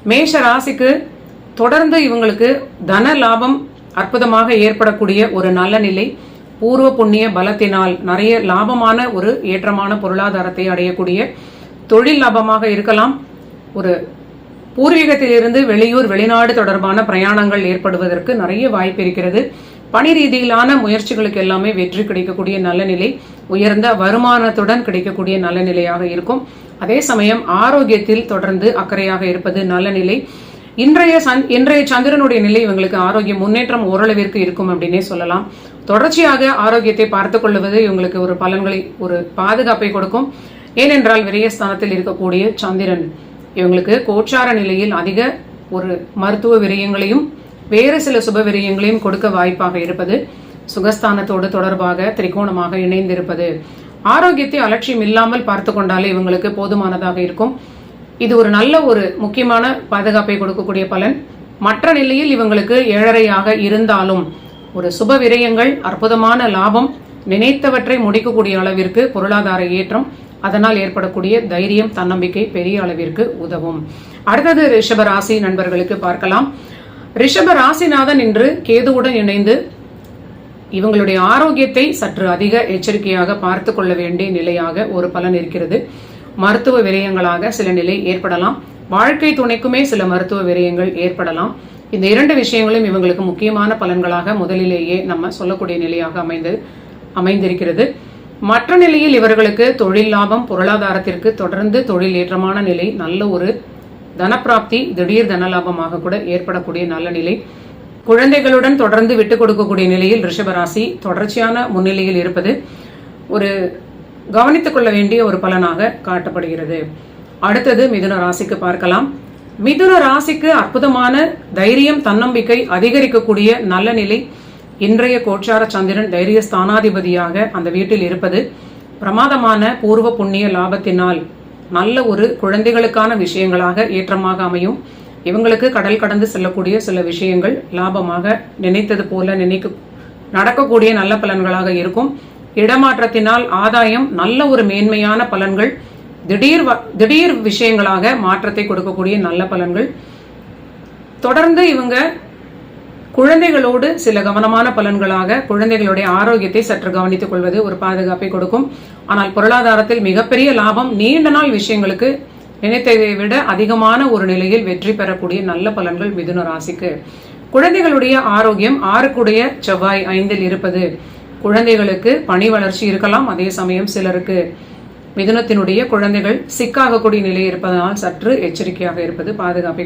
மேஷ ராசிக்கு தொடர்ந்து இவங்களுக்கு தன லாபம் அற்புதமாக ஏற்படக்கூடிய ஒரு நல்ல நிலை, பூர்வ புண்ணிய பலத்தினால் நிறைய லாபமான ஒரு ஏற்றமான பொருளாதாரத்தை அடையக்கூடிய தொழில் லாபமாக இருக்கலாம். ஒரு பூர்வீகத்திலிருந்து வெளியூர் வெளிநாடு தொடர்பான பிரயாணங்கள் ஏற்படுவதற்கு நிறைய வாய்ப்பு இருக்கிறது. பணி ரீதியிலான முயற்சிகளுக்கு எல்லாமே வெற்றி கிடைக்கக்கூடிய நல்ல நிலை, உயர்ந்த வருமானத்துடன் கிடைக்கக்கூடிய நல்ல நிலையாக இருக்கும். அதே சமயம் ஆரோக்கியத்தில் தொடர்ந்து அக்கறையாக இருப்பது நல்ல நிலை. இன்றைய சந்திரனுடைய நிலை இவங்களுக்கு ஆரோக்கிய முன்னேற்றம் ஓரளவிற்கு இருக்கும் அப்படின்னே சொல்லலாம். தொடர்ச்சியாக ஆரோக்கியத்தை பார்த்து கொள்வது இவங்களுக்கு ஒரு பலன்களை, ஒரு பாதுகாப்பை கொடுக்கும். ஏனென்றால் விரயஸ்தானத்தில் இருக்கக்கூடிய சந்திரன் இவங்களுக்கு கோச்சார நிலையில் அதிக ஒரு மருத்துவ விரயங்களையும் வேறு சில சுப விரயங்களையும் கொடுக்க வாய்ப்பாக இருப்பது, சுகஸ்தானத்தோடு தொடர்பாக திரிகோணமாக இணைந்திருப்பது, ஆரோக்கியத்தை அலட்சியம் இல்லாமல் பார்த்து கொண்டாலே இவங்களுக்கு போதுமானதாக இருக்கும். இது ஒரு நல்ல ஒரு முக்கியமான பாதுகாப்பை கொடுக்கக்கூடிய பலன். மற்ற நிலையில் இவங்களுக்கு ஏழரையாக இருந்தாலும் ஒரு சுப விரயங்கள், அற்புதமான லாபம், நினைத்தவற்றை முடிக்கக்கூடிய அளவிற்கு பொருளாதார ஏற்றம், அதனால் ஏற்படக்கூடிய தைரியம், தன்னம்பிக்கை பெரிய அளவிற்கு உதவும். அடுத்தது ரிஷப ராசி நண்பர்களுக்கு பார்க்கலாம். ரிஷப ராசிநாதன் இன்று கேதுவுடன் இணைந்து இவங்களுடைய ஆரோக்கியத்தை சற்று அதிக எச்சரிக்கையாக பார்த்து கொள்ள வேண்டிய நிலையாக ஒரு பலன் இருக்கிறது. மருத்துவ விரயங்களாக சில நிலை ஏற்படலாம். வாழ்க்கை துணைக்குமே சில மருத்துவ விரயங்கள் ஏற்படலாம். இந்த இரண்டு விஷயங்களும் இவங்களுக்கு முக்கியமான பலன்களாக முதலிலேயே நம்ம சொல்லக்கூடிய நிலையாக அமைந்திருக்கிறது. மற்ற நிலையில் இவர்களுக்கு தொழில் லாபம், பொருளாதாரத்திற்கு தொடர்ந்து தொழில் ஏற்றமான நிலை, நல்ல ஒரு தனப்பிராப்தி, திடீர் தன லாபமாக கூட ஏற்படக்கூடிய நல்ல நிலை. குழந்தைகளுடன் தொடர்ந்து விட்டுக் கொடுக்கக்கூடிய நிலையில் ரிஷபராசி தொடர்ச்சியான முன்னிலையில் இருப்பது ஒரு கவனித்துக் கொள்ள வேண்டிய ஒரு பலனாக காட்டப்படுகிறது. அடுத்தது மிதுன ராசிக்கு பார்க்கலாம். மிதுன ராசிக்கு அற்புதமான தைரியம், தன்னம்பிக்கை அதிகரிக்கக்கூடிய நல்ல நிலை. இன்றைய கோச்சார சந்திரன் தைரிய ஸ்தானாதிபதியாக அந்த வீட்டில் இருப்பது பிரமாதமான பூர்வ புண்ணிய லாபத்தினால் நல்ல ஒரு குழந்தைகளுக்கான விஷயங்களாக ஏற்றமாக அமையும். இவங்களுக்கு கடல் கடந்து செல்லக்கூடிய சில விஷயங்கள் லாபமாக நினைத்தது போல நடக்கக்கூடிய நல்ல பலன்களாக இருக்கும். இடமாற்றத்தினால் ஆதாயம், நல்ல ஒரு மேன்மையான பலன்கள், திடீர் விஷயங்களாக மாற்றத்தை கொடுக்கக்கூடிய நல்ல பலன்கள். தொடர்ந்து இவங்க குழந்தைகளோடு சில கவனமான பலன்களாக குழந்தைகளுடைய ஆரோக்கியத்தை சற்று கவனித்துக் கொள்வது ஒரு பாதுகாப்பை கொடுக்கும். ஆனால் பொருளாதாரத்தில் மிகப்பெரிய லாபம், நீண்ட நாள் விஷயங்களுக்கு நினைத்ததை விட அதிகமான ஒரு நிலையில் வெற்றி பெறக்கூடிய நல்ல பலன்கள் மிதுன ராசிக்கு. குழந்தைகளுடைய ஆரோக்கியம், 6 செவ்வாய் 5 இருப்பது குழந்தைகளுக்கு பணி வளர்ச்சி இருக்கலாம். அதே சமயம் சிலருக்கு மிதுனத்தினுடைய குழந்தைகள் சிக்காகக்கூடிய நிலை இருப்பதனால் சற்று எச்சரிக்கையாக இருப்பது பாதுகாப்பை